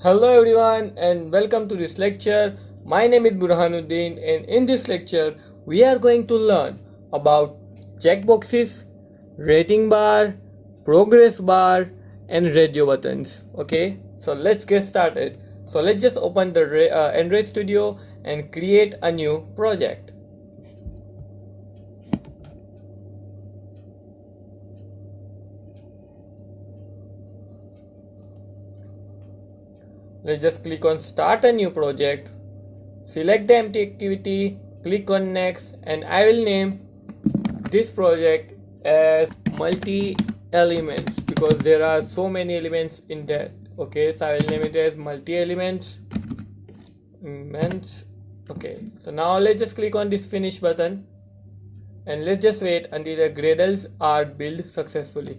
Hello everyone and welcome to this lecture. My name is Burhanuddin and in this lecture we are going to learn about checkboxes, rating bar, progress bar and radio buttons. Okay, so let's get started. So let's just open the Android Studio and create a new project. Let's just click on start a new project, select the empty activity, click on next, and I will name this project as multi elements because there are so many elements in that. Okay, so I will name it as multi elements. Okay, so now let's just click on this finish button and let's just wait until the gradles are built successfully.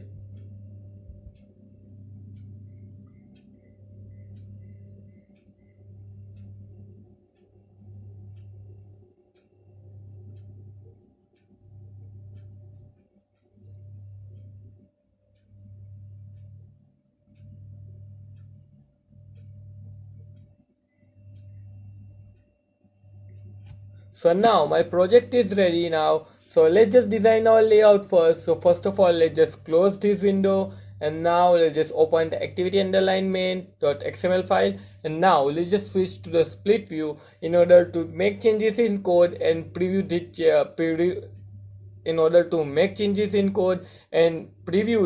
So now my project is ready now. So let's just design our layout first. So first of all, let's just close this window and now let's just open the activity underline main.xml file, and now let's just switch to the split view in order to make changes in code and preview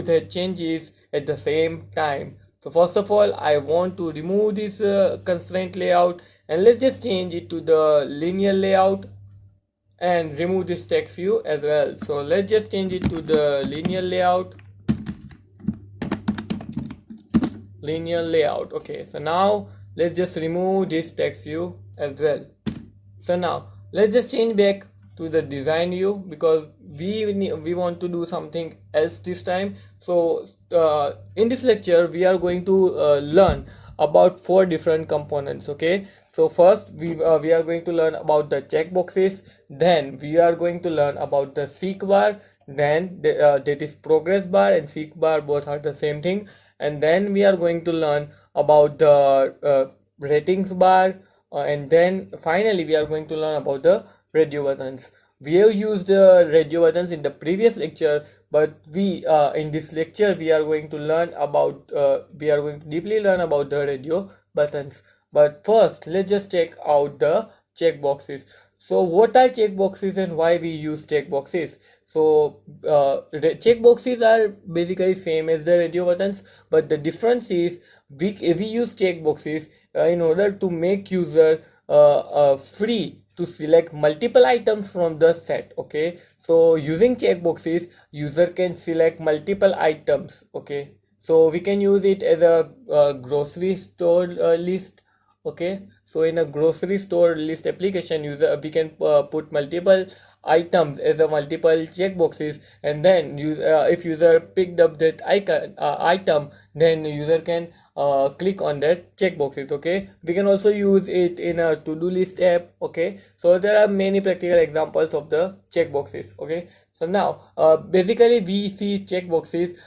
the changes at the same time. So first of all, I want to remove this constraint layout and let's just change it to the linear layout and remove this text view as well. So let's just change it to the linear layout. Okay, so now let's just remove this text view as well. So now let's just change back to the design view because we want to do something else this time. So in this lecture we are going to learn about 4 different components. Okay, so first we are going to learn about the checkboxes, then we are going to learn about the seek bar, then that is progress bar and seek bar, both are the same thing, and then we are going to learn about the ratings bar, and then finally we are going to learn about the radio buttons. We have used the radio buttons in the previous lecture, but we in this lecture we are going to learn about we are going to deeply learn about the radio buttons. But first let's just check out the checkboxes. So what are checkboxes and why we use checkboxes? So the checkboxes are basically same as the radio buttons, but the difference is we use checkboxes in order to make user free to select multiple items from the set. Okay, so using checkboxes user can select multiple items. Okay, so we can use it as a grocery store list. Okay, so in a grocery store list application we can put multiple items as a multiple checkboxes, and then if user picked up that item, then user can click on that checkboxes. Okay, we can also use it in a to-do list app. Okay, so there are many practical examples of the checkboxes. Okay, so now basically we see checkboxes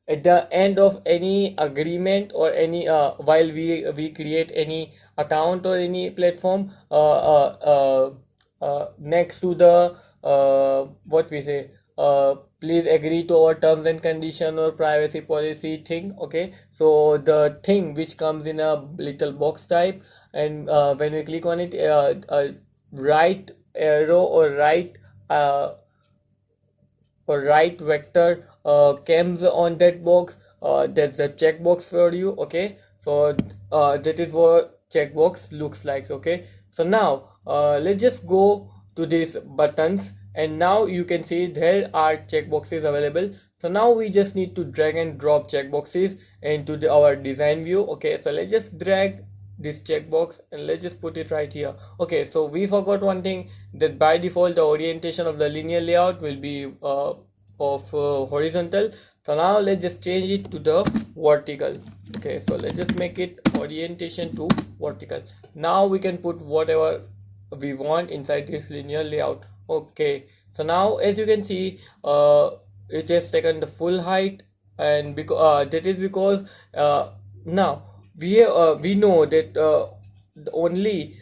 at the end of any agreement or any while we create any account or any platform, next to the what we say, please agree to our terms and condition or privacy policy thing. Okay, so the thing which comes in a little box type, and when we click on it, right arrow or right vector comes on that box. That's the checkbox for you. Okay, so that is what checkbox looks like. Okay, so now let's just go to these buttons, and now you can see there are checkboxes available. So now we just need to drag and drop checkboxes into our design view. Okay, so let's just drag this checkbox and let's just put it right here. Okay, so we forgot one thing, that by default the orientation of the linear layout will be of horizontal. So now let's just change it to the vertical. Okay, so let's just make it orientation to vertical. Now we can put whatever we want inside this linear layout. Okay, so now as you can see, it has taken the full height, and because that is because Now we know that only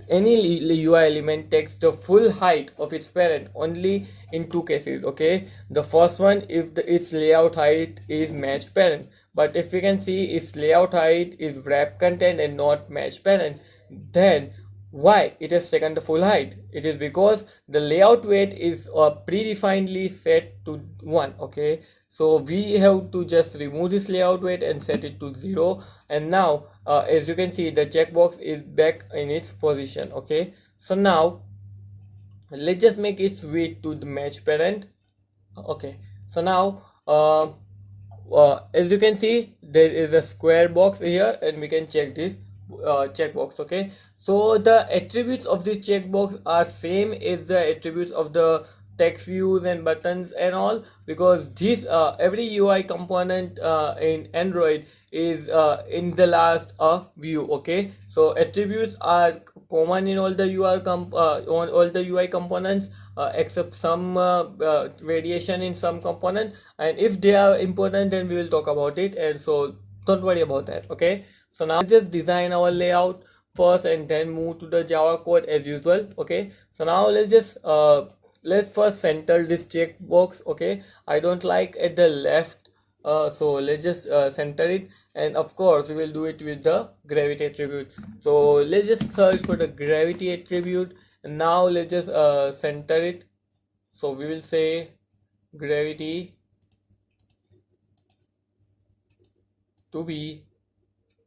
any UI element takes the full height of its parent only in two cases. Okay, the first one if its layout height is match parent, but if we can see its layout height is wrap content and not match parent, then why it has taken the full height? It is because the layout weight is predefinedly set to 1. Okay, so we have to just remove this layout weight and set it to 0, and now as you can see the checkbox is back in its position. Okay, so now let's just make its width to the match parent. Okay, so now as you can see there is a square box here and we can check this checkbox. Okay, so the attributes of this checkbox are same as the attributes of the text views and buttons and all, because this every UI component in Android is in the last view. Okay, so attributes are common in all the on all the UI components except some variation in some component, and if they are important then we will talk about it, and so don't worry about that. Okay, so now let's just design our layout first and then move to the Java code as usual. Okay, so now let's first center this checkbox. Okay, I don't like at the left, so let's just center it, and of course we will do it with the gravity attribute. So let's just search for the gravity attribute, and now let's just center it. So we will say gravity to be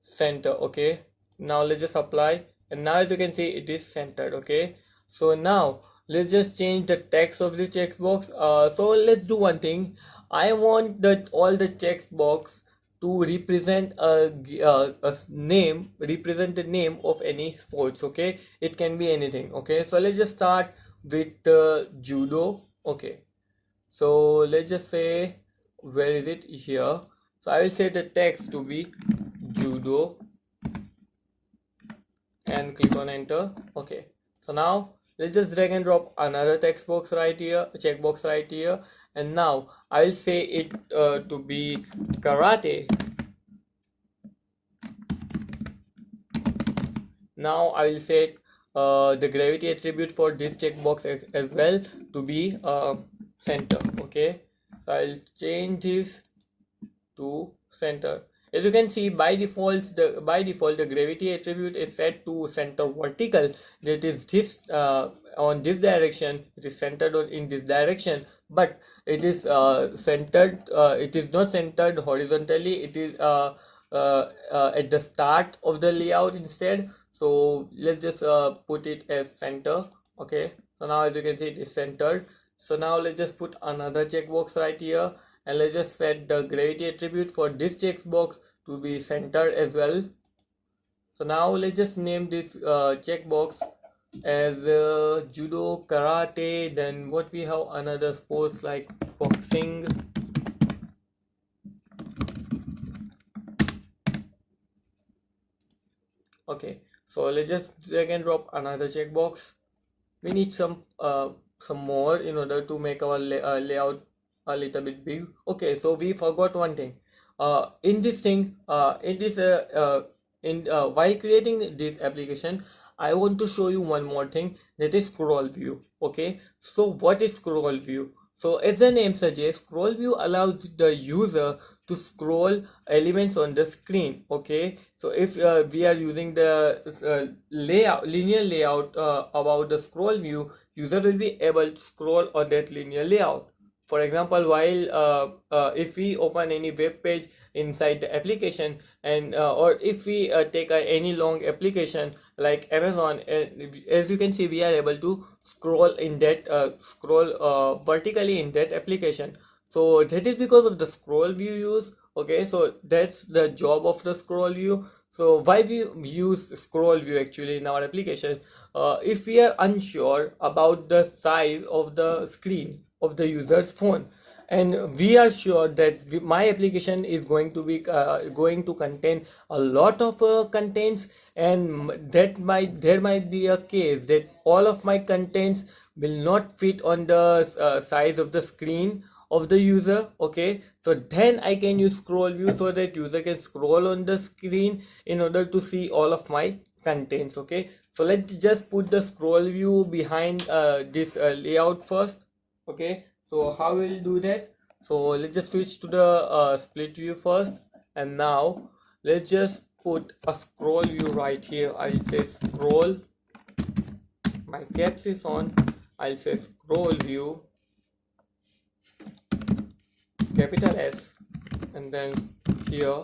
center. Okay, now let's just apply, and now as you can see it is centered. Okay, so now let's just change the text of the checkbox. So let's do one thing. I want that all the checkbox to represent a name, represent the name of any sports. Okay, it can be anything. Okay, so let's just start with judo. Okay, so let's just say, where is it? Here. So I will say the text to be judo and click on enter. Okay, so now let's just drag and drop another text box right here, checkbox right here, and now I will say it to be karate. Now I will set the gravity attribute for this checkbox as well to be center. Okay, so I'll change this to center. As you can see, by default the gravity attribute is set to center vertical, that is this on this direction, it is centered in this direction, but it is centered, it is not centered horizontally, it is at the start of the layout instead. So let's just put it as center. Okay, so now as you can see it is centered. So now let's just put another checkbox right here, and let's just set the gravity attribute for this checkbox to be centered as well. So now let's just name this checkbox as judo, karate, then what we have another sports like boxing. Okay, so let's just drag and drop another checkbox. We need some more in order to make our layout a little bit big. Okay, so we forgot one thing. In this thing, while creating this application, I want to show you one more thing, that is scroll view. Okay, so what is scroll view? So as the name suggests, scroll view allows the user to scroll elements on the screen. Okay, so if we are using the linear layout about the scroll view, user will be able to scroll on that linear layout. For example, while if we open any web page inside the application, and or if we take any long application like Amazon, as you can see we are able to scroll in that vertically in that application. So that is because of the scroll view use. Okay, so that's the job of the scroll view. So why we use scroll view actually in our application? If we are unsure about the size of the screen of the user's phone, and we are sure that my application is going to be going to contain a lot of contents, and there might be a case that all of my contents will not fit on the size of the screen of the user. Okay, so then I can use scroll view so that user can scroll on the screen in order to see all of my contents. Okay, so let's just put the scroll view behind this layout first. Okay, so how we'll do that? So let's just switch to the split view first, and now let's just put a scroll view right here. I'll say scroll, my caps is on, I'll say scroll view, capital S, and then here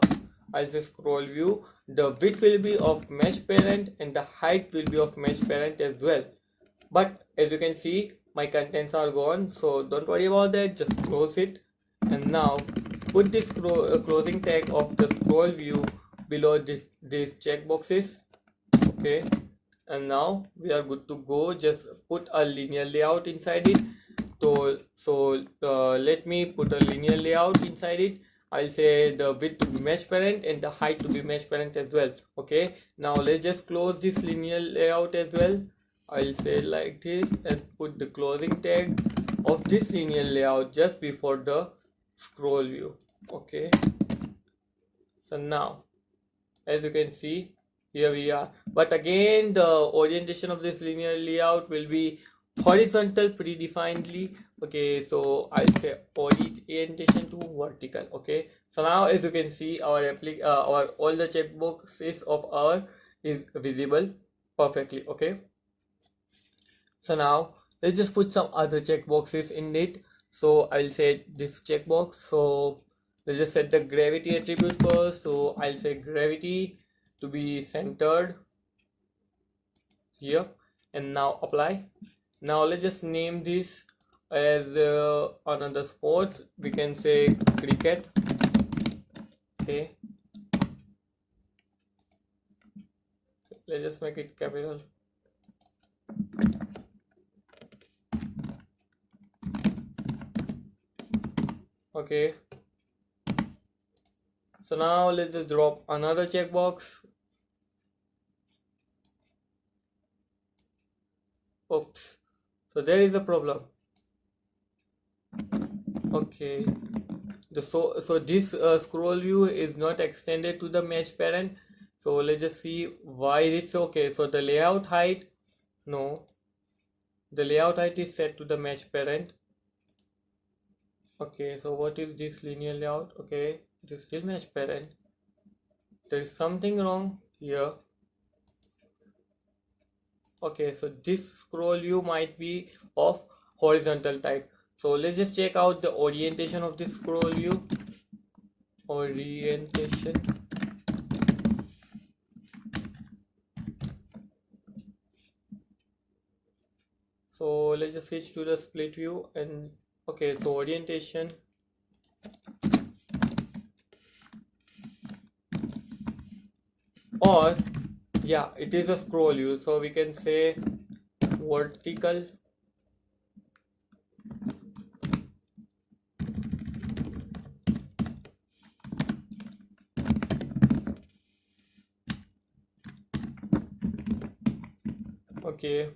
I'll say scroll view. The width will be of mesh parent and the height will be of mesh parent as well. But as you can see, my contents are gone, so don't worry about that, just close it. And now put this closing tag of the scroll view below these checkboxes. Okay, and now we are good to go. Just put a linear layout inside it. So let me put a linear layout inside it. I'll say the width to be mesh parent and the height to be mesh parent as well. Okay, now let's just close this linear layout as well. I'll say like this and put the closing tag of this linear layout just before the scroll view. Okay, so now as you can see, here we are, but again the orientation of this linear layout will be horizontal predefinedly. Okay, so I'll say orientation to vertical. Okay, so now as you can see, our all the checkboxes of our is visible perfectly. Okay, so now let's just put some other checkboxes in it. So I'll say this checkbox. So let's just set the gravity attribute first. So I'll say gravity to be centered here, and now apply. Now let's just name this as another sports. We can say cricket. Okay, let's just make it capital. Okay, so now let's just drop another checkbox. Oops, so there is a problem. Okay, so this scroll view is not extended to the mesh parent. So let's just see why it's okay. So the layout height, no, the layout height is set to the mesh parent. Okay, so what is this linear layout? Okay, it is still mesh parent. There is something wrong here. Okay, so this scroll view might be of horizontal type. So let's just check out the orientation of this scroll view. Orientation. So let's just switch to the split view, and okay, so orientation. Or yeah, it is a scroll view, so we can say vertical. Okay,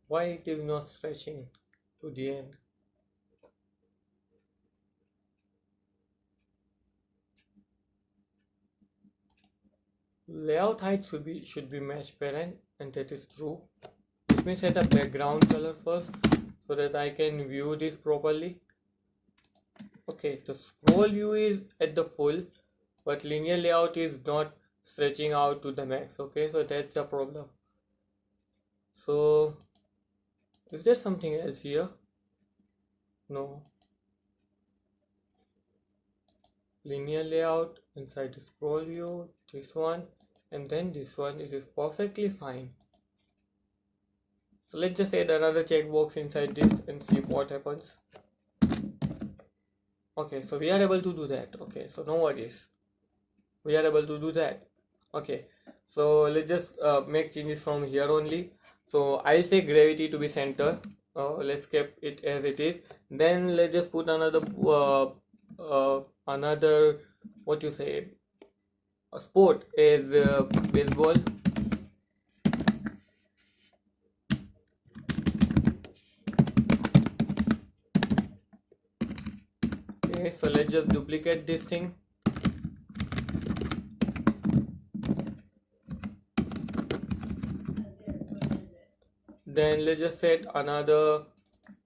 why it is not stretching to the end? Layout height should be mesh parent, and that is true. Let me set a background color first so that I can view this properly. Okay, the scroll view is at the full, but linear layout is not stretching out to the max. Okay, so that's the problem. So is there something else here? No. Linear layout inside the scroll view, this one, and then this one, it is perfectly fine. So let's just add another checkbox inside this and see what happens. Okay, so we are able to do that. Okay, so no worries, we are able to do that. Okay, so let's just make changes from here only. So I say gravity to be center. Let's keep it as it is. Then let's just put another another, what you say, a sport is baseball. Okay, so let's just duplicate this thing. Then let's just set another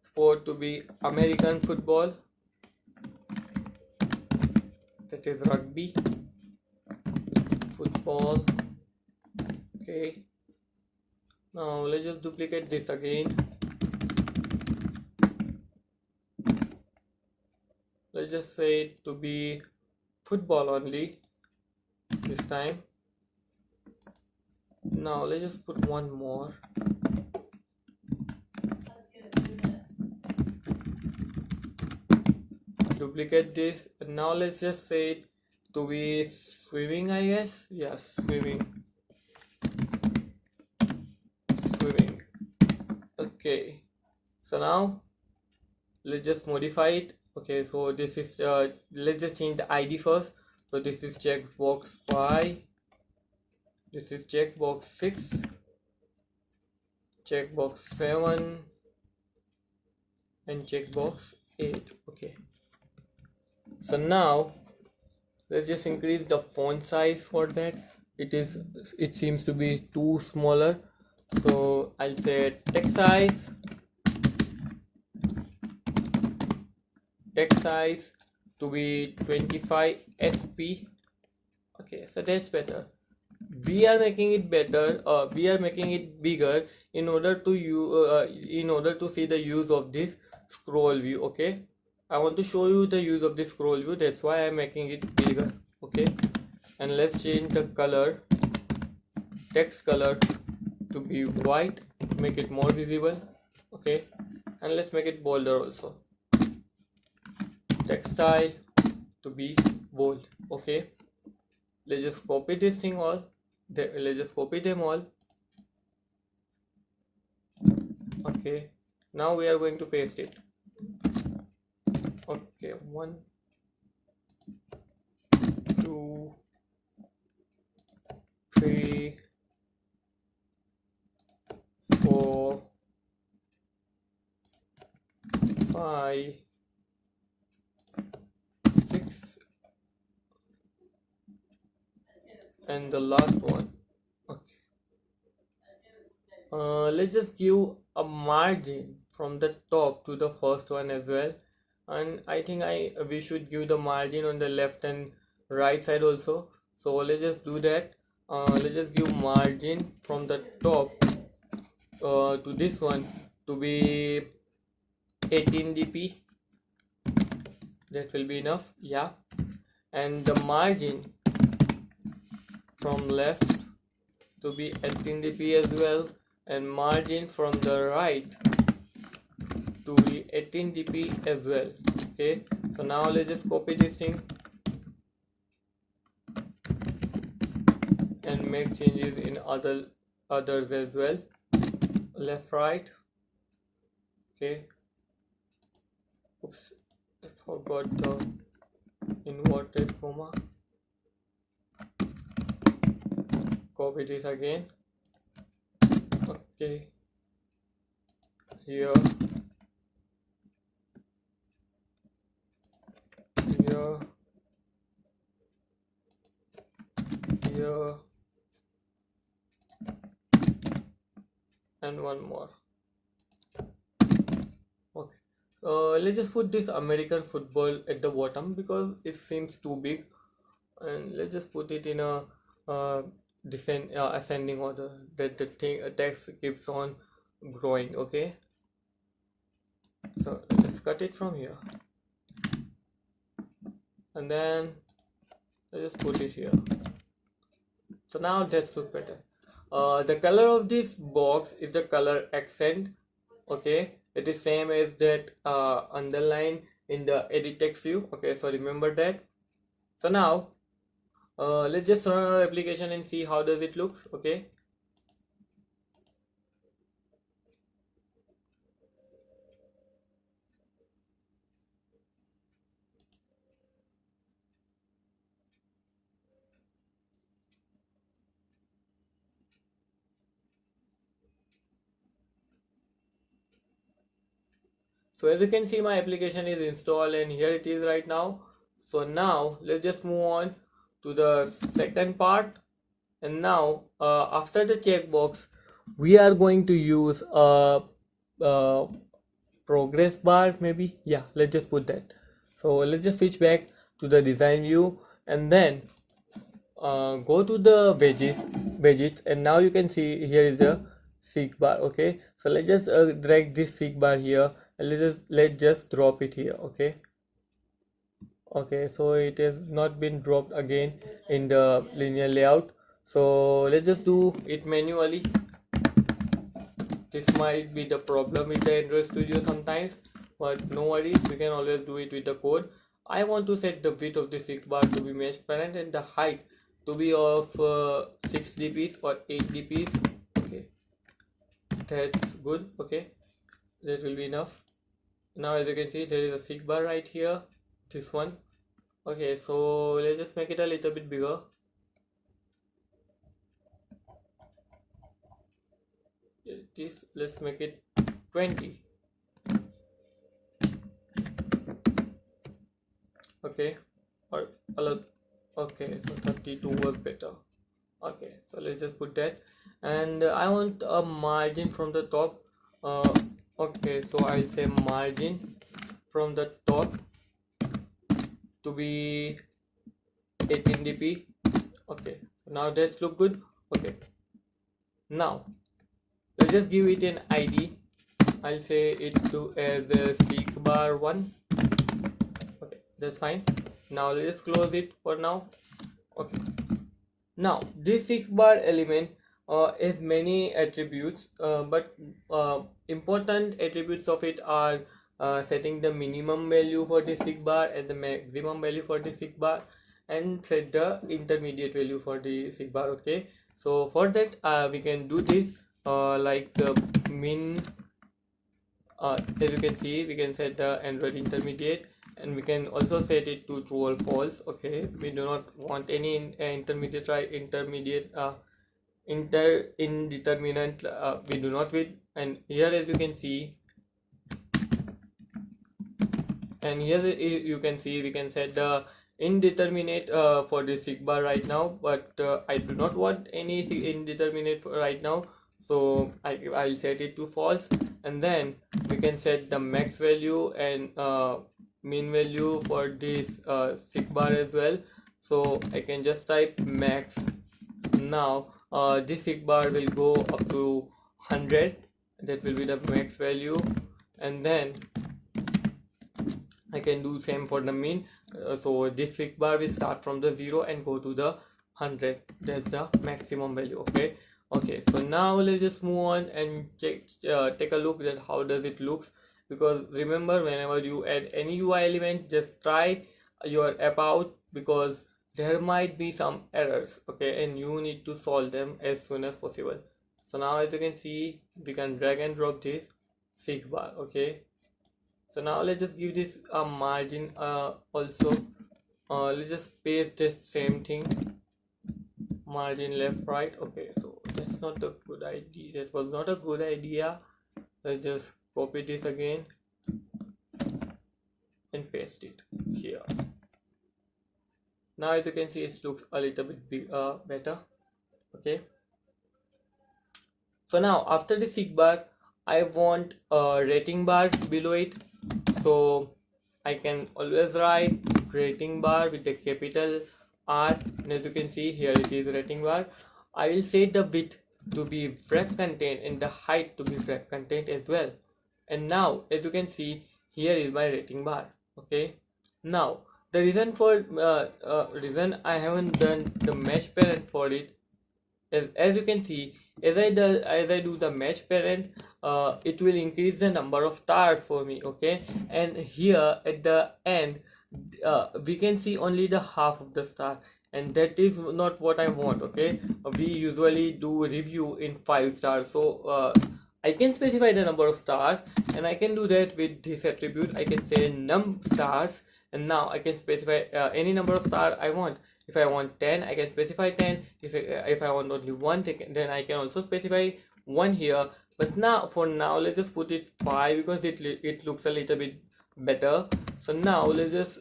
sport to be American football, that is rugby football. Okay, now let's just duplicate this again. Let's just say it to be football only this time. Now let's just put one more. Duplicate this, and now let's just say it to be swimming, I guess. Yes, swimming. Okay, so now let's just modify it. Okay, so this is let's just change the ID first. So this is checkbox 5, this is checkbox 6, checkbox 7, and checkbox 8. Okay, so now let's just increase the font size for that. It seems to be too smaller, so I'll say text size to be 25 sp. Okay, so that's better. We are making it better, we are making it bigger in order to see the use of this scroll view. Okay, I want to show you the use of this scroll view, that's why I'm making it bigger. Okay, and let's change the color, text color to be white, make it more visible. Okay, and let's make it bolder also, text style to be bold. Okay, let's just copy this thing all. Let's just copy them all. Okay, now we are going to paste it. Okay, 1, 2, 3, 4, 5, 6, and the last one. Okay, let's just give a margin from the top to the first one as well, and I think we should give the margin on the left and right side also. So let's just do that. Let's just give margin from the top to this one to be 18 dp. That will be enough, yeah. And the margin from left to be 18 dp as well, and margin from the right to be 18 dp as well. Okay, so now let's just copy this thing and make changes in others as well, left, right. Okay, oops, I forgot the inverted comma. Copy this again. Okay, here, here, here, and one more. Okay, let's just put this American football at the bottom because it seems too big, and let's just put it in a ascending order, that the text keeps on growing. Okay, so let's cut it from here, and then let's just put it here. So now that looks better. The color of this box is the color accent. Okay, it is same as that underline in the edit text view. Okay, so remember that. So now let's just run our application and see how does it looks. Okay, So as you can see, my application is installed and here it is right now. So now let's just move on to the second part. And now after the checkbox, we are going to use a progress bar, maybe. Yeah, let's just put that. So let's just switch back to the design view and then go to the widgets, and now you can see here is the seek bar. Okay, so let's just drag this seek bar here and let's just drop it here. Okay, so it has not been dropped again in the linear layout, so let's just do it manually. This might be the problem with the Android Studio sometimes, but no worries, we can always do it with the code. I want to set the width of the seek bar to be mesh parent and the height to be of 6 dps or 8 dps. Okay, that's good. Okay, that will be enough. Now as you can see, there is a seek bar right here, this one. Okay, so let's just make it a little bit bigger. Let's make it 20. Okay, or okay, so 32 was better. Okay, so let's just put that, and I want a margin from the top. Okay, so I'll say margin from the top to be 18 dp. Okay, now that's look good. Okay, now let's just give it an ID. I'll say it to as a seek bar 1. Okay, that's fine. Now let's close it for now. Okay, now this seek bar element has many attributes, but important attributes of it are setting the minimum value for the seek bar and the maximum value for the seek bar, and set the intermediate value for the seek bar. Okay, so for that we can do this like the min. As you can see, we can set the Android intermediate, and we can also set it to true or false. Okay, we do not want any intermediate, right? Indeterminate we do not with. And here as you can see, we can set the indeterminate for the seek bar right now, but I do not want any indeterminate for right now, so I'll set it to false. And then we can set the max value and min value for this seek bar as well. So I can just type max. Now this seek bar will go up to 100. That will be the max value, and then I can do same for the min. So this seek bar will start from the 0 and go to the 100. That's the maximum value. Okay, so now let's just move on and take a look at how does it looks, because remember, whenever you add any UI element, just try your app out, because there might be some errors. Okay, and you need to solve them as soon as possible. So now as you can see, we can drag and drop this seek bar. Okay, so now let's just give this a margin also. Let's just paste this same thing, margin left right. Okay, so that's not a good idea, that was not a good idea. Let's just copy this again and paste it here. Now as you can see, it looks a little bit big, better. Okay, so now after the seek bar, I want a rating bar below it, so I can always write rating bar with the capital R, and as you can see, here it is rating bar. I will set the width to be wrap content and the height to be wrap content as well. And now as you can see, here is my rating bar. Okay, now the reason for reason I haven't done the mesh parent for it is, as you can see, as I do the mesh parent, it will increase the number of stars for me. Okay, and here at the end we can see only the half of the star, and that is not what I want. Okay, we usually do review in 5 stars, so I can specify the number of stars, and I can do that with this attribute. I can say num stars, and now I can specify any number of stars I want. If I want 10, I can specify 10. If I want only 1, then I can also specify 1 here. But now for now let's just put it 5 because it looks a little bit better. So now let's just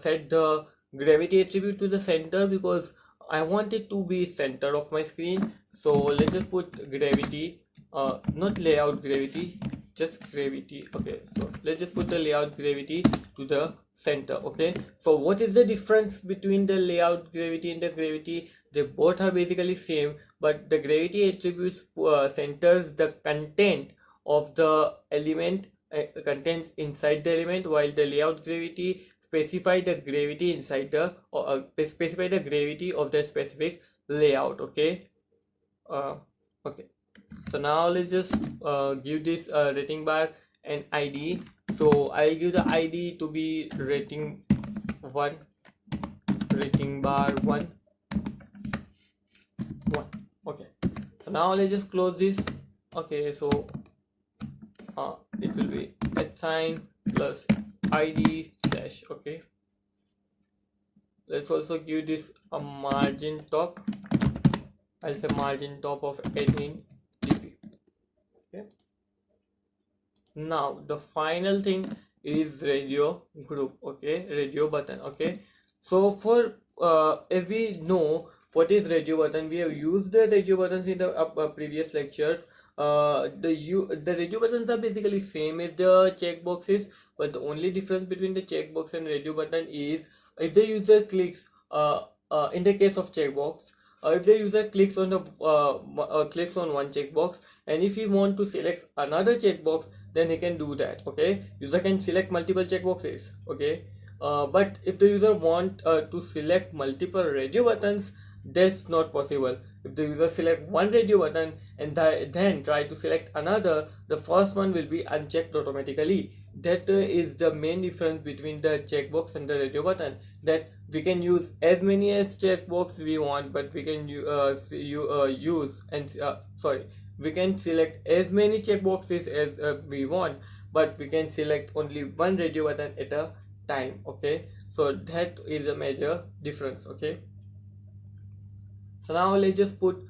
set the gravity attribute to the center because I want it to be center of my screen. So let's just put gravity, not layout gravity, just gravity. Okay, so let's just put the layout gravity to the center. Okay, so what is the difference between the layout gravity and the gravity? They both are basically same, but the gravity attributes centers the content of the element, contents inside the element, while the layout gravity specify the gravity inside the specify the gravity of the specific layout. Okay, okay. So now let's just give this rating bar an ID. So I'll give the ID to be rating bar 1. Okay, so now let's just close this. Okay, so it will be @ plus ID slash. Okay, let's also give this a margin top. I'll say margin top of 18 dp. Okay, now the final thing is radio group. Okay, radio button. Okay, so for as we know what is radio button, we have used the radio buttons in the previous lectures. The radio buttons are basically same as the checkboxes, but the only difference between the checkbox and radio button is if the user clicks in the case of checkbox, if the user clicks on the clicks on one checkbox, and if he want to select another checkbox, then he can do that. Okay, user can select multiple checkboxes. Okay, but if the user want to select multiple radio buttons, that's not possible. If the user select one radio button and then try to select another, the first one will be unchecked automatically. That is the main difference between the checkbox and the radio button, that we can use as many as checkbox we want, but we can use and we can select as many checkboxes as we want, but we can select only one radio button at a time. Okay, so that is a major difference. Okay, so now let's just put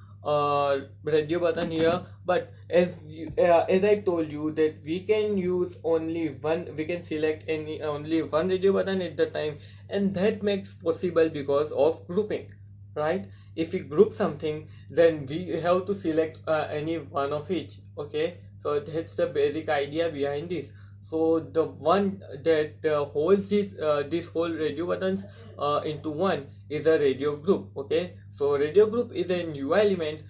radio button here, but as I told you that we can use only one, we can select only one radio button at the time, and that makes possible because of grouping, right? If we group something, then we have to select any one of each. Okay, so that's the basic idea behind this. So the one that holds this whole radio buttons into one is a radio group. Okay, so radio group is an UI element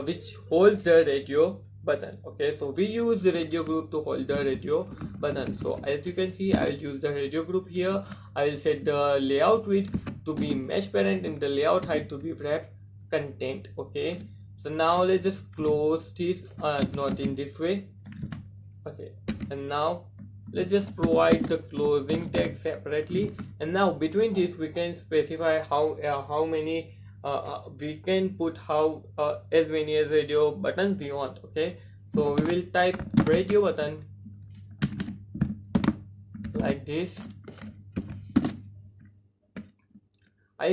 which holds the radio button. Okay, so we use the radio group to hold the radio button. So as you can see, I will use the radio group here. I will set the layout width to be mesh parent and the layout height to be wrap content. Okay, so now let's just close this, not in this way. Okay, and now let's just provide the closing tag separately, and now between this we can specify how many we can put as many as radio buttons we want. Okay, so we will type radio button like this. I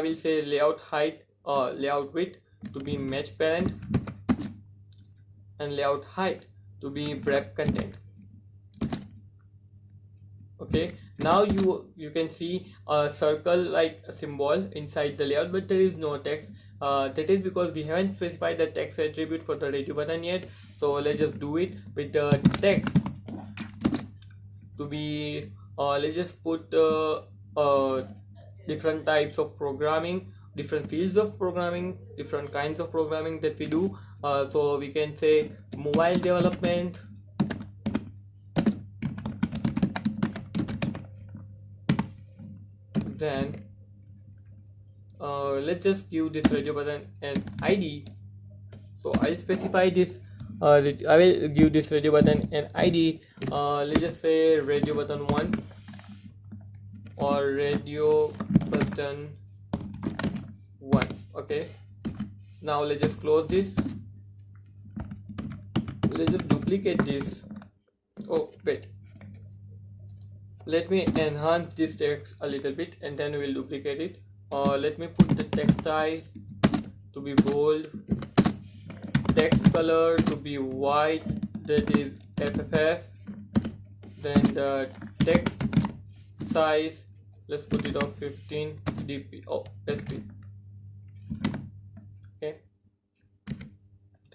will say layout height or layout width to be mesh parent and layout height to be wrap content. Okay, now you can see a circle like a symbol inside the layout, but there is no text. That is because we haven't specified the text attribute for the radio button yet. So let's just do it with the text to be let's just put different types of programming, different fields of programming, different kinds of programming that we do. So we can say mobile development, then let's just give this radio button an ID. So I'll specify this. I will give this radio button an ID. Let's just say radio button 1 or radio button 1. Okay, now let's just close this. Let's just duplicate this. Oh wait, let me enhance this text a little bit and then we'll duplicate it. Let me put the text size to be bold text color to be white, that is FFF. Then the text size, let's put it on 15 dp, sp. Okay,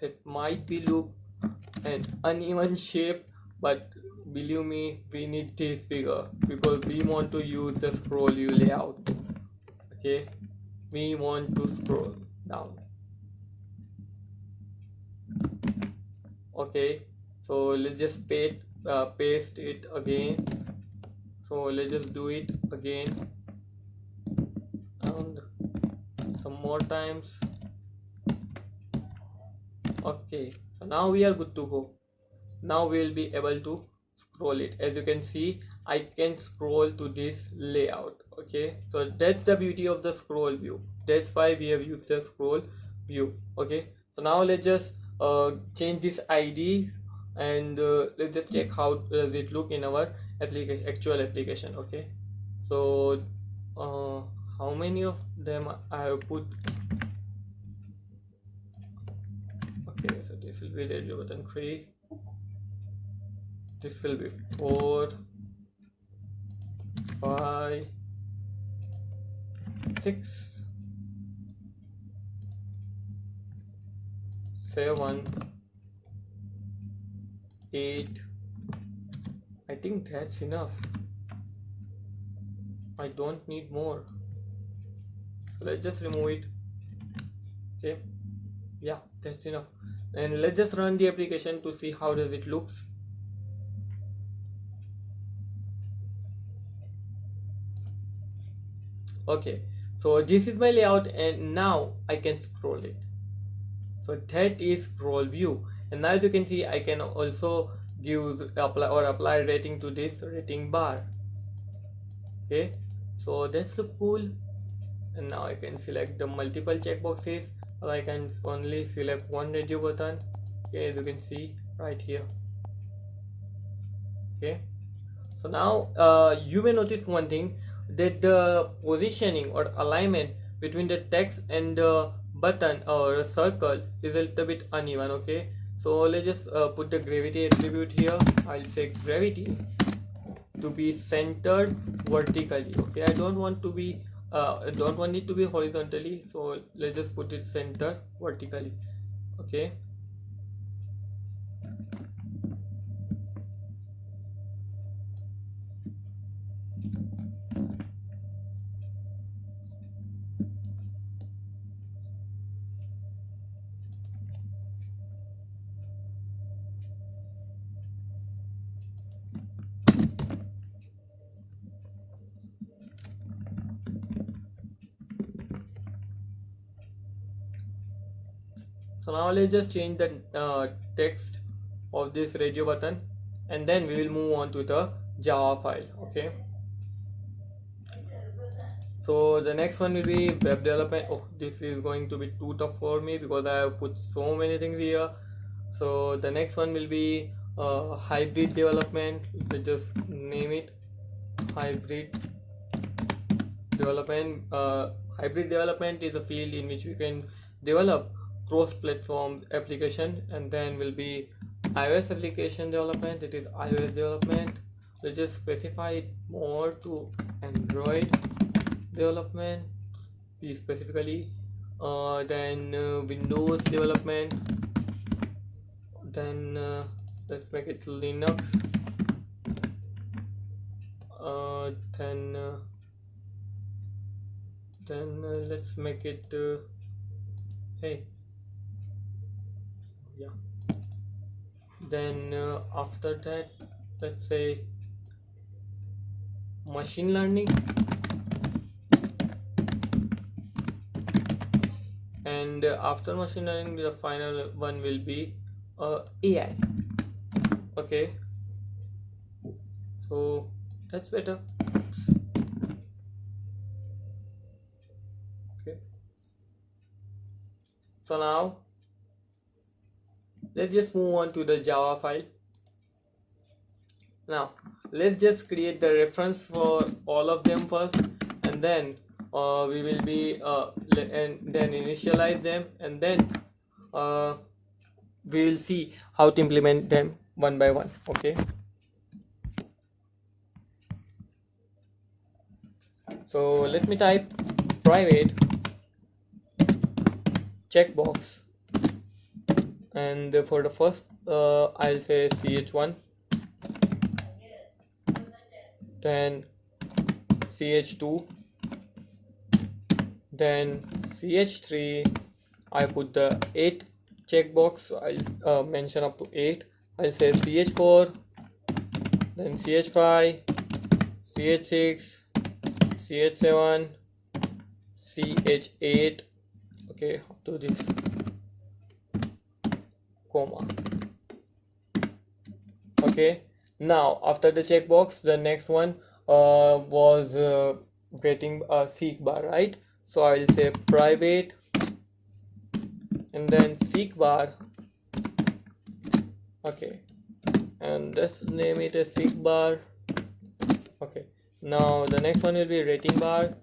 that might be look an uneven shape, but believe me, we need this bigger because we want to use the scroll view layout. Okay, we want to scroll down. Okay, so let's just paste it again. So let's just do it again and some more times. Okay, so now we are good to go. Now we will be able to scroll it. As you can see, I can scroll to this layout. Okay, so that's the beauty of the scroll view. That's why we have used the scroll view. Okay, so now let's just change this ID and let's just check how does it look in our actual application. Okay, so how many of them I have put? Okay, so this will be RadioButton 3, this will be 4, 5, 6, 7, 8. I think that's enough. I don't need more. So let's just remove it. Okay, yeah, that's enough. And let's just run the application to see how does it looks. Okay, so this is my layout and now I can scroll it. So that is scroll view, and now as you can see, I can also apply rating to this rating bar. Okay, so that's so cool. And now I can select the multiple checkboxes, or I can only select one radio button. Okay, as you can see right here. Okay, so now you may notice one thing, that the positioning or alignment between the text and the button or circle is a little bit uneven. Okay, so let's just put the gravity attribute here. I'll say gravity to be centered vertically. Okay, I don't want to be don't want it to be horizontally, so let's just put it center vertically. Okay, so now let's just change the text of this radio button, and then we will move on to the Java file. Okay, so the next one will be web development. Oh, this is going to be too tough for me because I have put so many things here. So the next one will be hybrid development. Let's just name it hybrid development. Hybrid development is a field in which we can develop cross-platform application, and then will be iOS application development. It is iOS development. Let's just specify it more to Android development specifically. Then Windows development. Then let's make it Linux. Then let's make it hey. Yeah, then after that, let's say machine learning, and after machine learning the final one will be AI. Okay, so that's better. Okay, so now let's just move on to the Java file. Now let's just create the reference for all of them first, and then we will be and then initialize them, and then we will see how to implement them one by one. Okay, so let me type private checkbox, and for the first I'll say ch1, then ch2, then ch3. I put the 8 checkbox, so I'll mention up to 8. I'll say ch4, then ch5, ch6, ch7, ch8. Okay, up to this comma. Okay, now after the checkbox, the next one was getting a seek bar, right? So I will say private and then seek bar. Okay, and let's name it as seek bar. Okay, now the next one will be rating bar,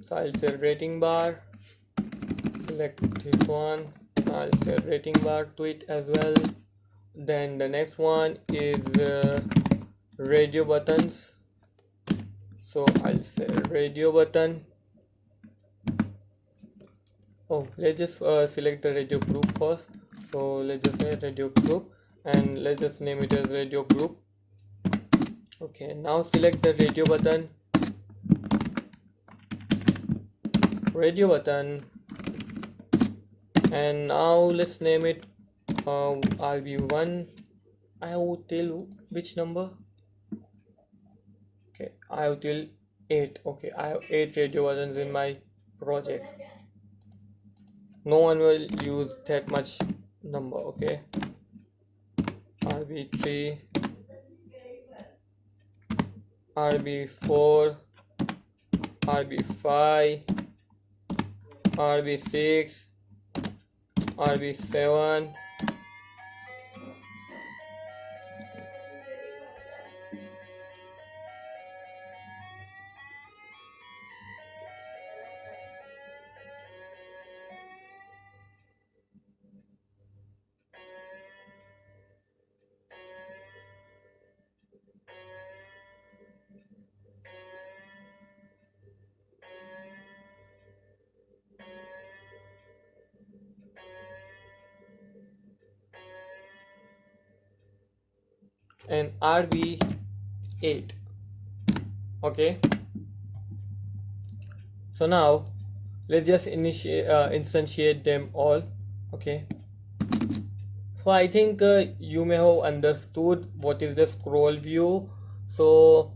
so I'll say rating bar. Select this one, I'll say rating bar to it as well. Then the next one is radio buttons, so I'll say radio button. Oh, let's just select the radio group first, so let's just say radio group, and let's just name it as radio group. Okay, now select the radio button, and now let's name it RB1. I have till which number? Okay, I have till 8. Okay, I have 8 radio buttons in my project. No one will use that much number. Okay, RB3, RB4, RB5, RB6, RB7, and RB8. Okay, so now let's just instantiate them all. Okay, so I think you may have understood what is the scroll view. So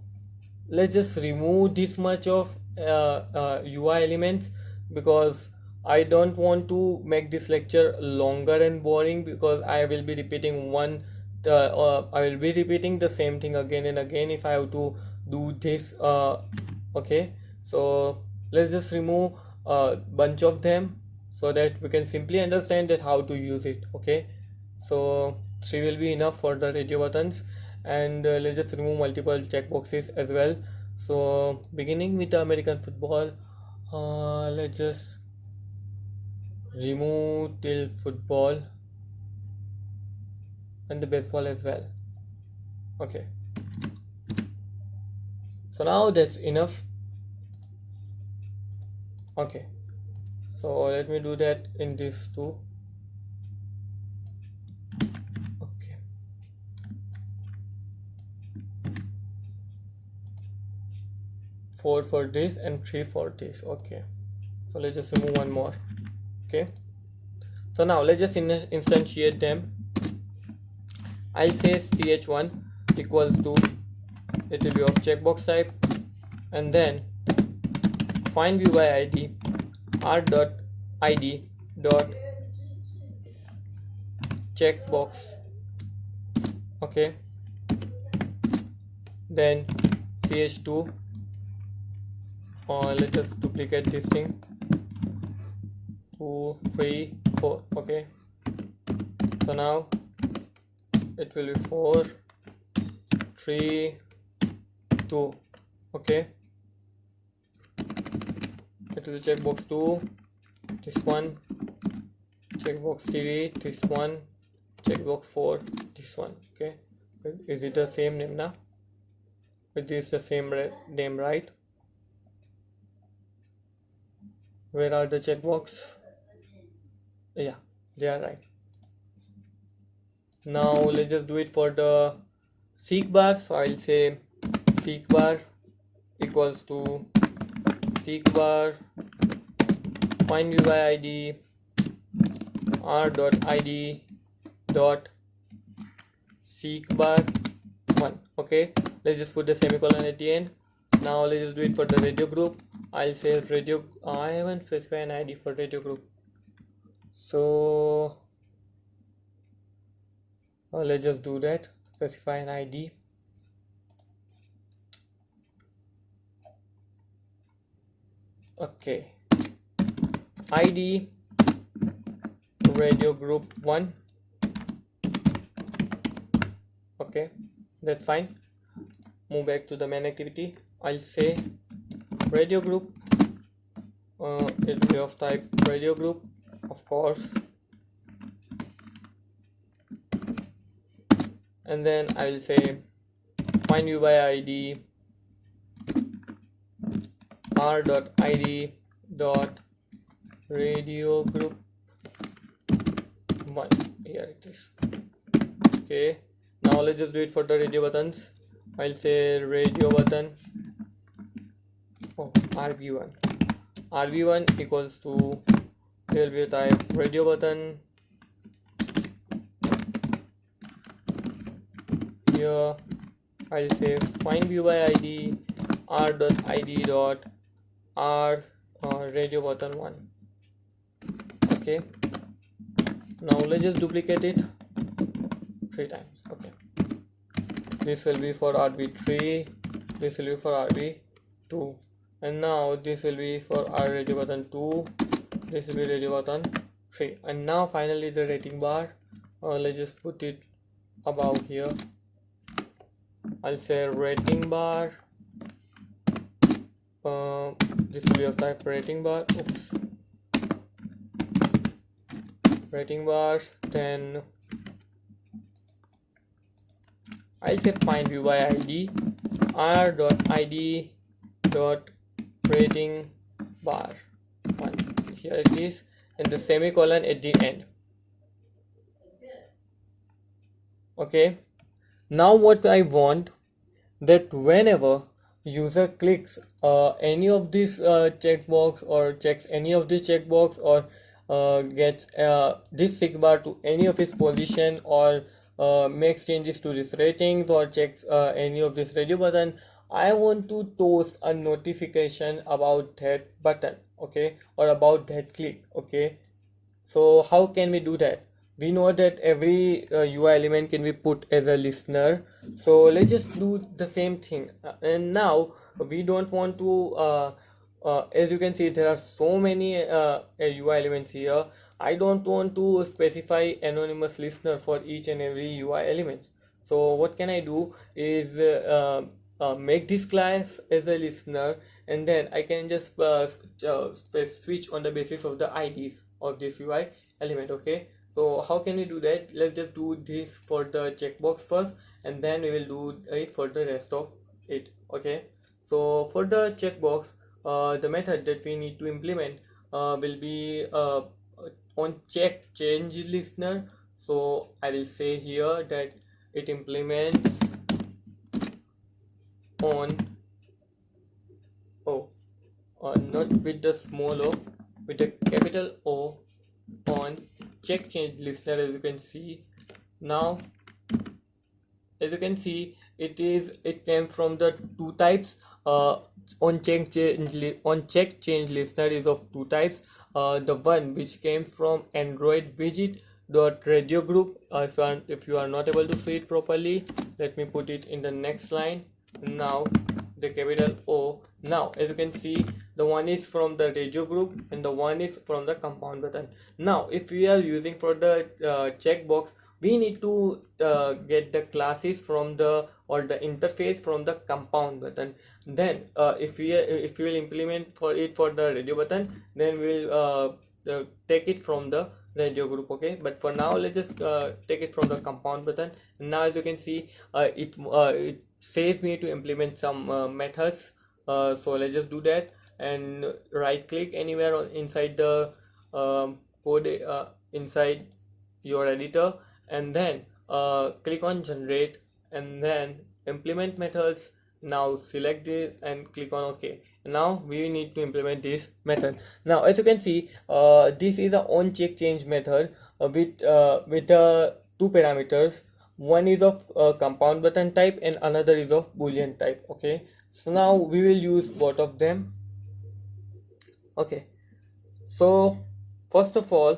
let's just remove this much of UI elements, because I don't want to make this lecture longer and boring, because I will be repeating I will be repeating the same thing again and again if I have to do this. Okay, so let's just remove a bunch of them so that we can simply understand that how to use it. Okay, so 3 will be enough for the radio buttons, and let's just remove multiple checkboxes as well. So beginning with the American football, let's just remove till football, and the baseball as well. Okay, so now that's enough. Okay, so let me do that in this too. Okay, four for this and 3 for this. Okay, so let's just remove one more. Okay, so now let's just instantiate them. I'll say ch1 equals to, it will be of checkbox type, and then find view by id r.id dot checkbox. Okay, then ch2, let's just duplicate this thing, 2 3 4. Okay, so now it will be 4 3 2. Okay, it will checkbox 2, this one, checkbox 3, this one, checkbox for this one. Okay, is it the same name now? It is the same name, right? Where are the checkbox? Yeah, they are right. Now let's just do it for the seek bar. So I'll say seek bar equals to seek bar find UI ID r.id dot seek bar 1. Okay, let's just put the semicolon at the end. Now let's just do it for the radio group. I'll say radio. I haven't specified an ID for radio group, so let's just do that. Specify an ID. Okay, ID radio group 1. Okay, that's fine. Move back to the main activity. I'll say radio group, it will be of type radio group, of course, and then I will say find UI ID r.id dot radio group 1. Here it is. Okay, now let's just do it for the radio buttons. I'll say radio button RB1 equals to, there will be a type radio button. Here I'll say find UI ID r.id dot r radio button 1. Okay, now let's just duplicate it 3 times. Okay, this will be for RB3, this will be for RB2, and now this will be for our radio button 2, this will be radio button 3, and now finally the rating bar. Let's just put it above here. I'll say rating bar, this will be of type rating bar. Oops. Rating bar, then I'll say find UI ID r.id dot rating bar 1. Here it is, and the semicolon at the end. Okay, now what I want, that whenever user clicks any of this checkbox or checks any of this checkbox or gets this seek bar to any of its position or makes changes to this ratings or checks any of this radio button, I want to toast a notification about that button, okay, or about that click. Okay, so how can we do that? We know that every UI element can be put as a listener, so let's just do the same thing. And now we don't want to as you can see, there are so many UI elements here. I don't want to specify anonymous listener for each and every UI element. So what can I do is make this class as a listener, and then I can just switch on the basis of the IDs of this UI element. Okay, so how can we do that? Let's just do this for the checkbox first, and then we will do it for the rest of it. Okay, so for the checkbox, the method that we need to implement will be on check change listener. So I will say here that it implements on not with the small o, with the capital O, on check change listener. As you can see now, as you can see, it came from the two types. On check change listener is of two types. The one which came from Android widget dot radio group. If you are not able to see it properly, let me put it in the next line. Now the capital O. Now as you can see, the one is from the radio group and the one is from the compound button. Now if we are using for the checkbox, we need to get the classes from the interface from the compound button. Then if we will implement for it for the radio button, then we'll take it from the radio group. Okay, but for now let's just take it from the compound button. Now as you can see, it says me to implement some methods. So let's just do that and right click anywhere inside the code inside your editor, and then click on generate and then implement methods. Now select this and click on OK. Now we need to implement this method. Now as you can see, this is the on check change method with two parameters. One is of compound button type and another is of boolean type. Okay, so now we will use both of them. Okay, so first of all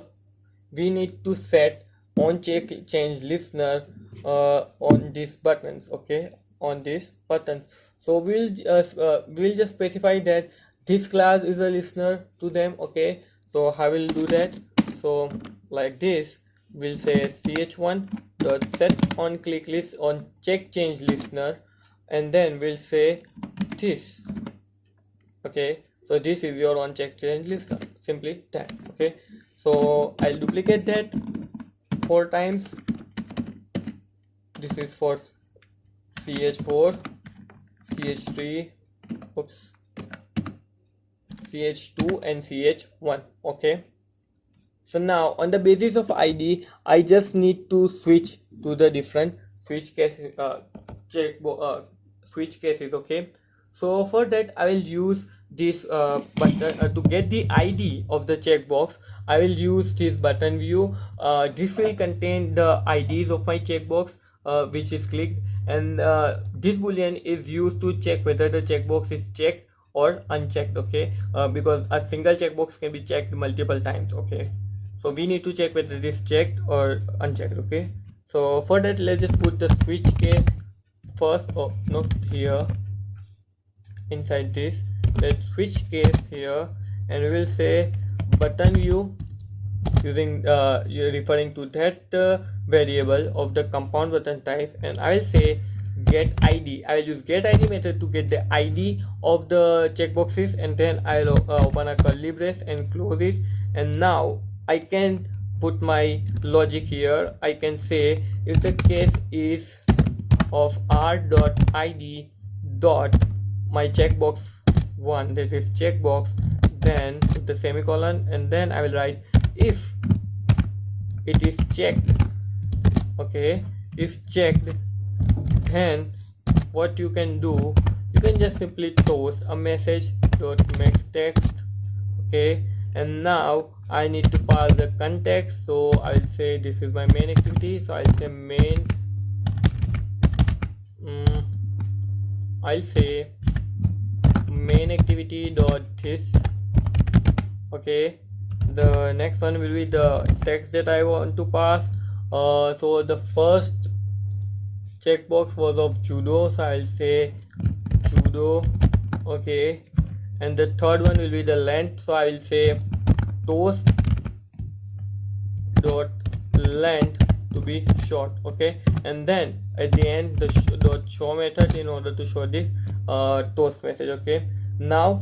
we need to set on check change listener on these buttons. Okay, on these buttons. So we'll just specify that this class is a listener to them. Okay, so how will do that? So like this, we'll say ch1 dot set on click list on check change listener, and then we'll say this. Okay, so this is your on check change listener, simply that. Okay, so I'll duplicate that 4 times. This is for ch4, ch3, oops, ch2 and ch1. Okay, so now on the basis of id I just need to switch to the different switch cases, switch cases. Okay, so for that I will use this button to get the id of the checkbox. I will use this button view. This will contain the ids of my checkbox which is clicked, and this boolean is used to check whether the checkbox is checked or unchecked. Okay, because a single checkbox can be checked multiple times. Okay, so we need to check whether it is checked or unchecked. Okay, so for that let's just put the switch case first. Oh, not here, inside this, let's switch case here, and we will say button view using you're referring to that variable of the compound button type, and I will say get id. I will use get id method to get the id of the checkboxes, and then I'll open a curly brace and close it, and now I can put my logic here. I can say if the case is of r.id dot my checkbox 1, that is checkbox, then put the semicolon, and then I will write if it is checked. Okay, if checked, then what you can do, you can just simply toast a message dot make text. Okay, and now I need to pass the context, so I'll say this is my main activity, so I'll say main I'll say main activity dot this. Okay, the next one will be the text that I want to pass. So the first checkbox was of judo, so I'll say judo. Okay, and the third one will be the length, so I will say toast dot length to be short. Okay, and then at the end the dot show method in order to show this toast message. Okay, now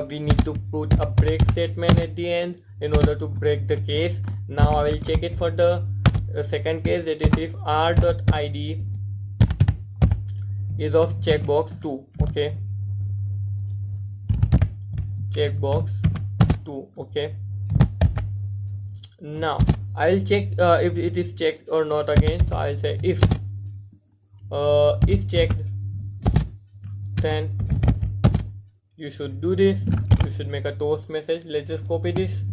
we need to put a break statement at the end in order to break the case. Now I will check it for the second case, that is if r.id is of checkbox 2. Okay, checkbox 2. Okay, now I will check if it is checked or not again, so I will say if is checked, then you should do this, you should make a toast message. Let's just copy this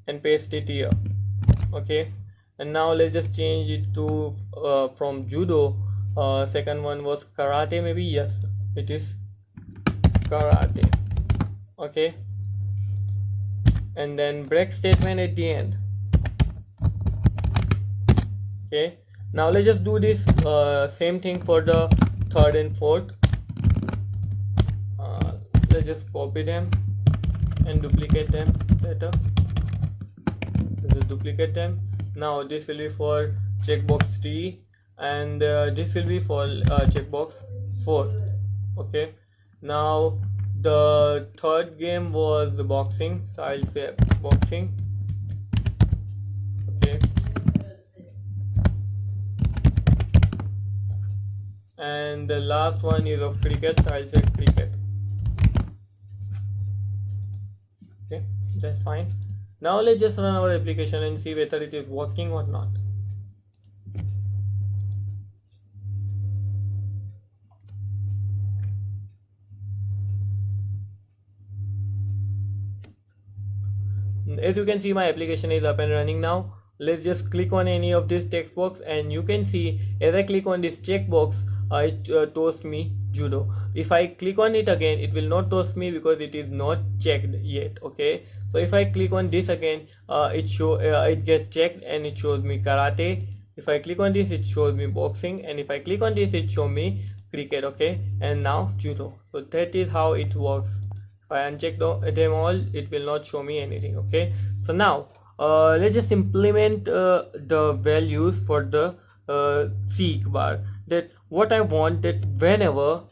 and paste it here. Okay, and now let's just change it to from judo, second one was karate, maybe. Yes, it is karate. Okay, and then break statement at the end. Okay, now let's just do this same thing for the third and fourth. Let's just copy them and duplicate them better. Let's just duplicate them. Now this will be for checkbox 3 and this will be for checkbox 4. Okay, now The third game was the boxing, so I'll say boxing. Okay, and the last one is of cricket, so I'll say cricket. Okay, that's fine. Now let's just run our application and see whether it is working or not. As you can see, my application is up and running now. Let's just click on any of this text box, and you can see as I click on this checkbox, it toasts me judo. If I click on it again, it will not toast me because it is not checked yet. Okay, so if I click on this again, it gets checked and it shows me karate. If I click on this, it shows me boxing, and if I click on this, it shows me cricket. Okay, and now judo. So that is how it works. If I uncheck them all, it will not show me anything. Okay, so now let's just implement the values for the seek bar. That what I want, that whenever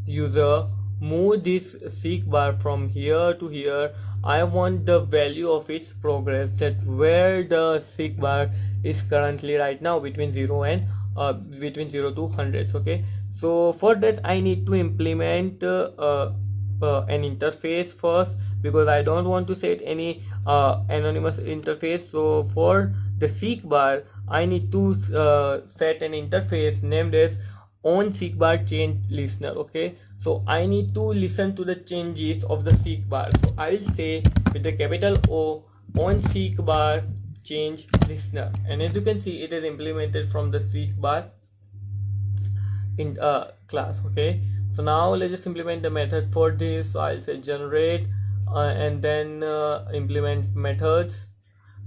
user move this seek bar from here to here, I want the value of its progress, that where the seek bar is currently right now between 0 and between 0 to hundreds. Okay, so for that I need to implement an interface first, because I don't want to set any anonymous interface. So for the seek bar, I need to set an interface named as on seek bar change listener. Okay, so I need to listen to the changes of the seek bar. So I will say with the capital O, on seek bar change listener, and as you can see, it is implemented from the seek bar in class. Okay, so now let's just implement the method for this. So I'll say generate and then implement methods,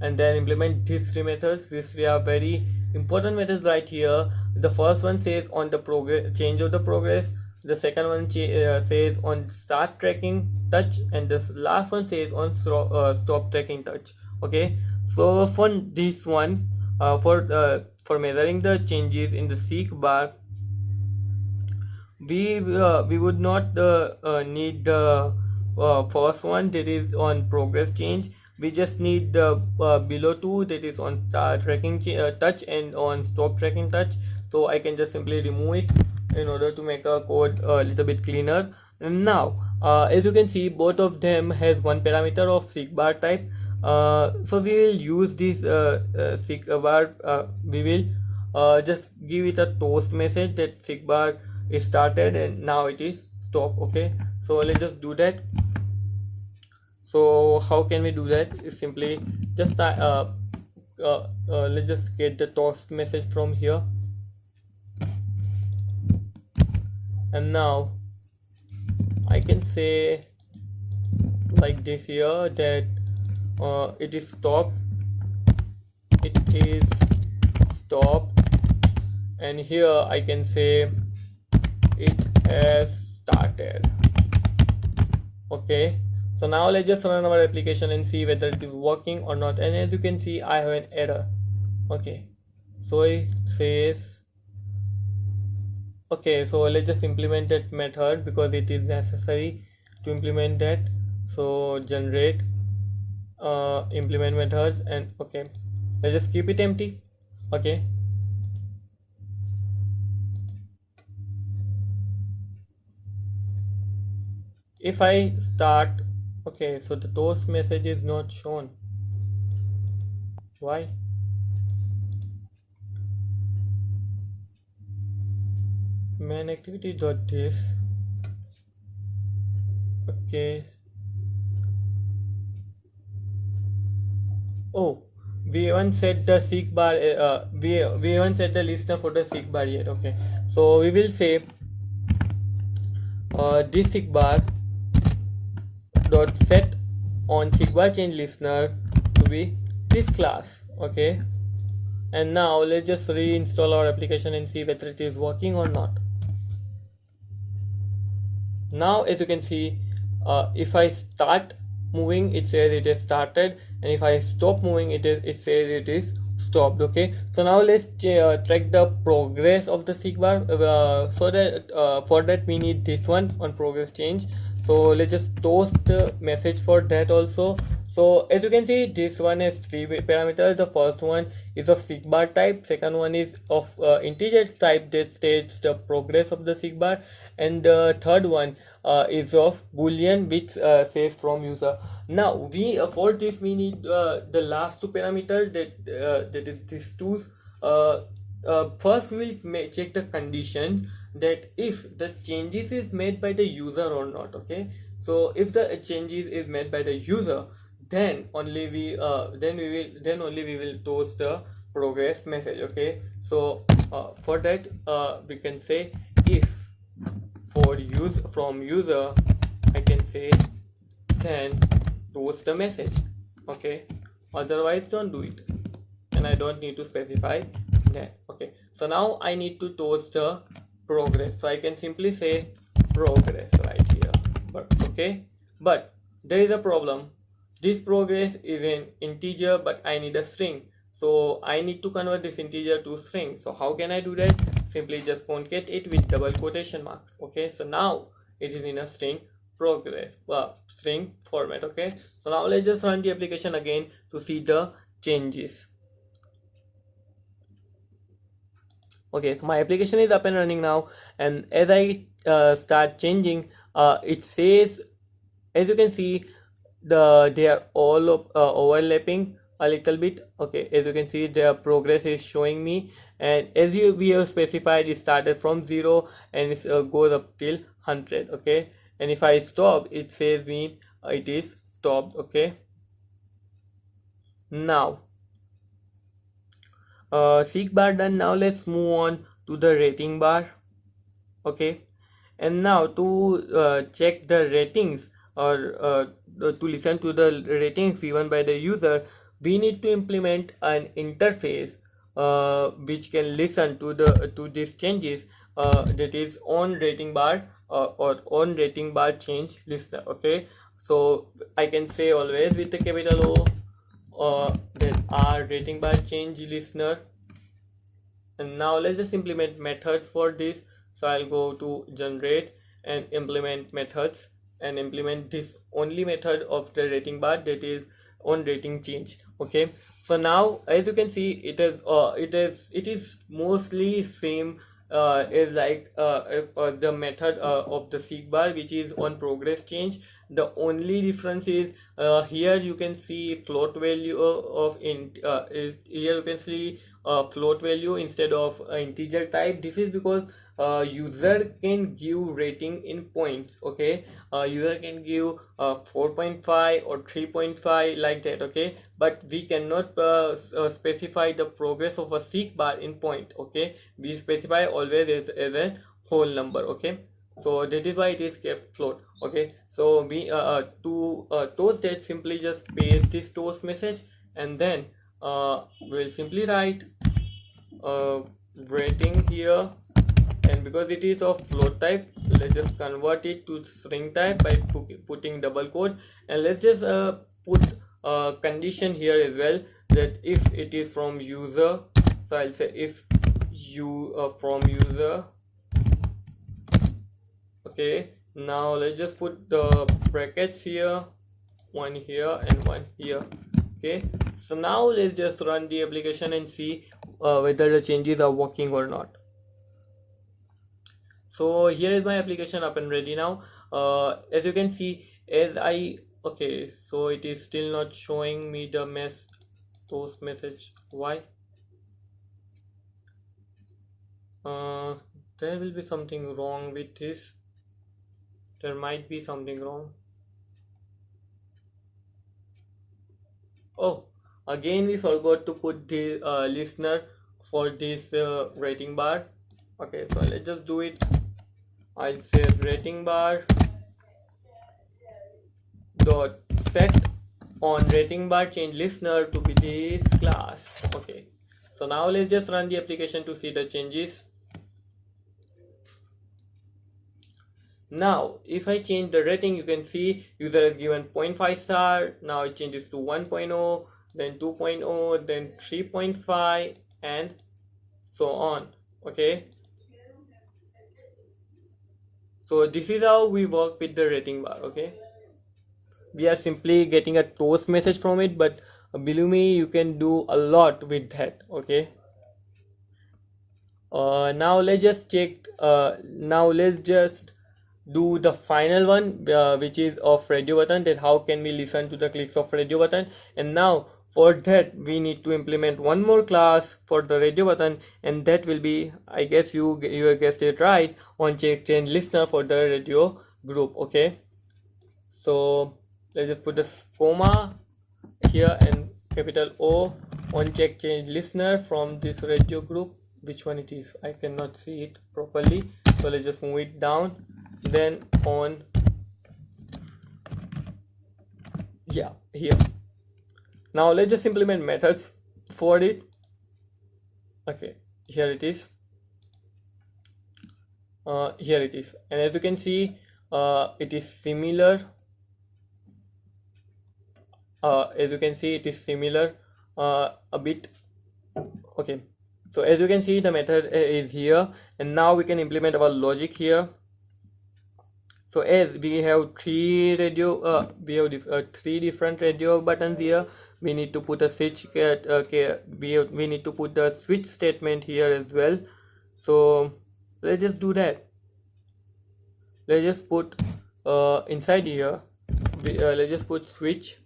and then implement these three methods. These three are very important methods right here. The first one says on the progress, change of the progress. The second one says on start tracking touch, and the last one says on stop tracking touch. Okay, so for this one, for measuring the changes in the seek bar, we would not need the first one, that is on progress change. We just need the below two, that is on tracking touch and on stop tracking touch. So I can just simply remove it in order to make a code a little bit cleaner. And now as you can see, both of them has one parameter of seek bar type. So we will use this seek bar, we will just give it a toast message that seek bar is started and now it is stop. Okay, so let's just do that. So how can we do that? It's simply just let's just get the toast message from here, and now I can say like this here that it is stop, it is stop, and here I can say it has started. Okay, so now let's just run our application and see whether it is working or not. And as you can see, I have an error. Okay, so it says, okay, so let's just implement that method because it is necessary to implement that. So generate implement methods, and okay, let's just keep it empty. Okay, if I start, okay, so the toast message is not shown. Why? Main activity dot this. Okay, oh, we haven't set the seek bar, we haven't set the listener for the seek bar yet. Okay, so we will say this seek bar dot set on seek bar change listener to be this class. Okay, and now let's just reinstall our application and see whether it is working or not. Now as you can see, if I start moving, it says it is started, and if I stop moving, it says it is stopped. Okay, so now let's track the progress of the seek bar. So that for that we need this one on progress change. So let's just toast the message for that also. So as you can see, this one has three parameters. The first one is of sigbar type, second one is of integer type that states the progress of the sigbar, and the third one is of boolean, which says from user. Now we for this we need the last two parameters, that is these two. First we'll check the condition that if the changes is made by the user or not. Okay, so if the changes is made by the user, then only we will toast the progress message. Okay, so for that we can say if for use from user, I can say then toast the message. Okay, otherwise don't do it, and I don't need to specify that. Okay, so now I need to toast the progress, so I can simply say progress right here. But okay, but there is a problem. This progress is an integer, but I need a string, so I need to convert this integer to string. So how can I do that? Simply just concat it with double quotation marks. Okay, so now it is in a string progress string format. Okay, so now let's just run the application again to see the changes. Okay, so my application is up and running now, and as I start changing, it says, as you can see, they are all overlapping a little bit. Okay, as you can see, their progress is showing me, and as we have specified, it started from 0 and it goes up till 100. Okay, and if I stop, it says me it is stopped. Okay, now seek bar done. Now let's move on to the rating bar. Okay, and now to check the ratings, or to listen to the ratings given by the user, we need to implement an interface which can listen to these changes, that is on rating bar or on rating bar change listener. Okay, so I can say always with the capital O, then our rating bar change listener. And now let's just implement methods for this. So I'll go to generate and implement methods, and implement this only method of the rating bar, that is on rating change. Okay, so now as you can see, it is mostly same is like the method of the seek bar, which is on progress change. The only difference is here you can see float value of int is here you can see float value instead of integer type. This is because user can give rating in points. Okay, user can give 4.5 or 3.5 like that. Okay, but we cannot specify the progress of a seek bar in point. Okay, we specify always as a whole number. Okay, so that is why it is kept float. Okay, so we to toast that, simply just paste this toast message, and then we'll simply write rating here, and because it is of float type, let's just convert it to string type by putting double quote, and let's just put a condition here as well, that if it is from user, so I'll say if you from user. Okay, now let's just put the brackets here, one here and one here. Okay, so now let's just run the application and see whether the changes are working or not. So here is my application up and ready now. As you can see, okay, so it is still not showing me the toast message. Why? There will be something wrong with this. There might be something wrong. Oh, again we forgot to put the listener for this rating bar. Okay, so let's just do it. I'll say rating bar dot set on rating bar change listener to be this class. Okay, so now let's just run the application to see the changes. Now if I change the rating, you can see user has given 0.5 star, now it changes to 1.0, then 2.0, then 3.5, and so on. Okay, So this is how we work with the rating bar. Okay, we are simply getting a toast message from it, but believe me, you can do a lot with that. Okay, now let's just check. Now let's just do the final one, which is of RadioButton, that how can we listen to the clicks of RadioButton. And now for that we need to implement one more class for the RadioButton, and that will be, I guess you guessed it right, on check change listener for the radio group. Okay, so let's just put the comma here and capital O on check change listener from this radio group. Which one it is, I cannot see it properly, so let's just move it down. Then on, yeah, here. Now let's just implement methods for it. Okay, here it is. Here it is, and as you can see, it is similar. As you can see, it is similar a bit. Okay, so as you can see, the method is here, and now we can implement our logic here. So as we have three different radio buttons here, we need to put a switch. We need to put the switch statement here as well. So let's just do that. Let's just put inside here. Let's just put switch.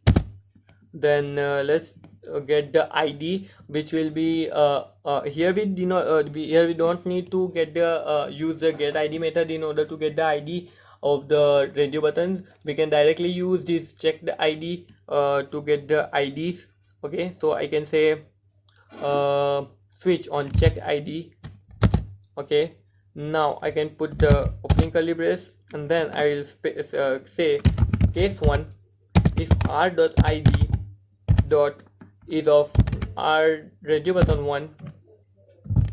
Then let's get the ID, which will be here we do not here we don't need to get the use the get ID method in order to get the ID of the radio buttons. We can directly use this check the ID to get the IDs. Okay, so I can say switch on check ID. Okay, now I can put the opening curly brace, and then I will say case 1, if r.id dot is of our radio button 1.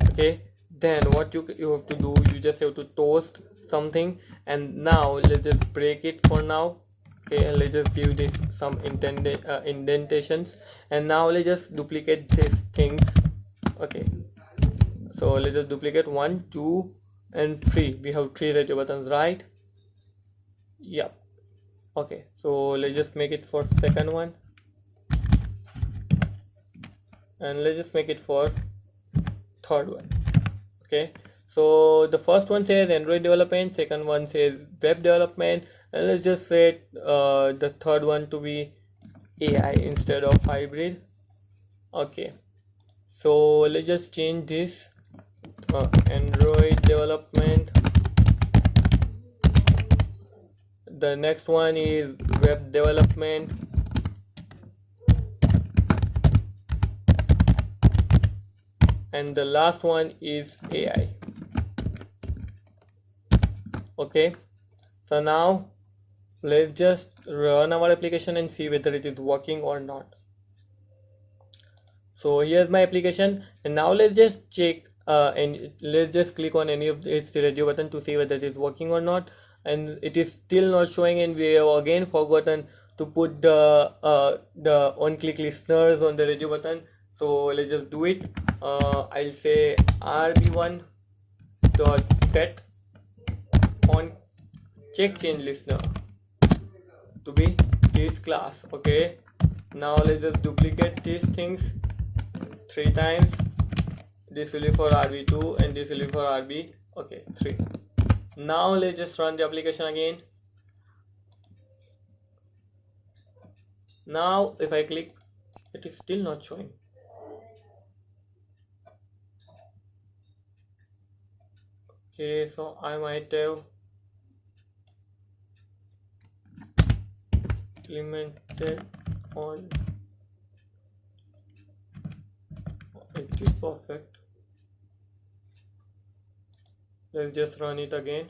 Okay, then what you have to do, you just have to toast something, and now let's just break it for now. Okay, let's just give this some indentations, and now let's just duplicate these things. Okay, so let's just duplicate 1, 2 and 3. We have 3 radio buttons, right? Yep. Okay, so let's just make it for second one, and let's just make it for third one. Okay, so the first one says Android development, second one says web development, and let's just say the third one to be AI instead of hybrid. Okay, so let's just change this Android development. The next one is web development, and the last one is AI. Okay, so now let's just run our application and see whether it is working or not. So here's my application, and now let's just check and let's just click on any of this radio button to see whether it is working or not, and it is still not showing, and we have again forgotten to put the on-click listeners on the radio button. So let's just do it. I'll say rb1 dot set on check change listener to be this class. Okay, now let's just duplicate these things 3 times. This will be for rb2 and this will be for rb. Okay, 3. Now let's just run the application again. Now if I click, it is still not showing. Okay, so I might have implemented on. It is perfect. Let's just run it again.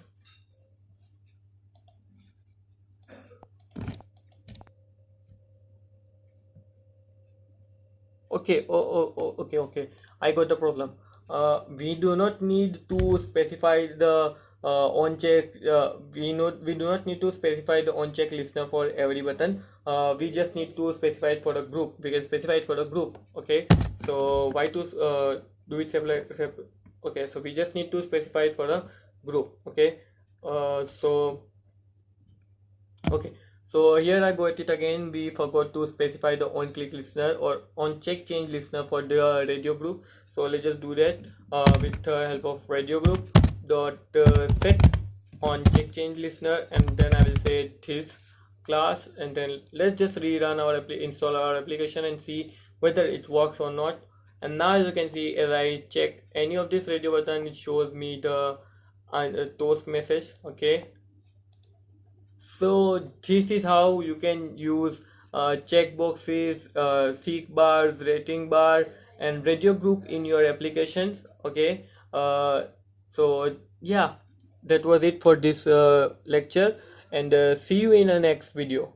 Okay, okay, I got the problem. We do not need to specify the on check. We do not need to specify the on check listener for every button. We just need to specify it for the group. We can specify it for the group. Okay, so why to do it separate? Okay, so we just need to specify it for the group. Okay, So okay, so here I got it again. We forgot to specify the on click listener or on check change listener for the radio group. So let's just do that with the help of radio group dot set on check change listener, and then I will say this class, and then let's just rerun our install our application and see whether it works or not. And now as you can see, as I check any of this radio button, it shows me the toast message. Okay, so this is how you can use checkboxes, seek bars, rating bar, and radio group in your applications. Okay, so yeah, that was it for this lecture, and see you in the next video.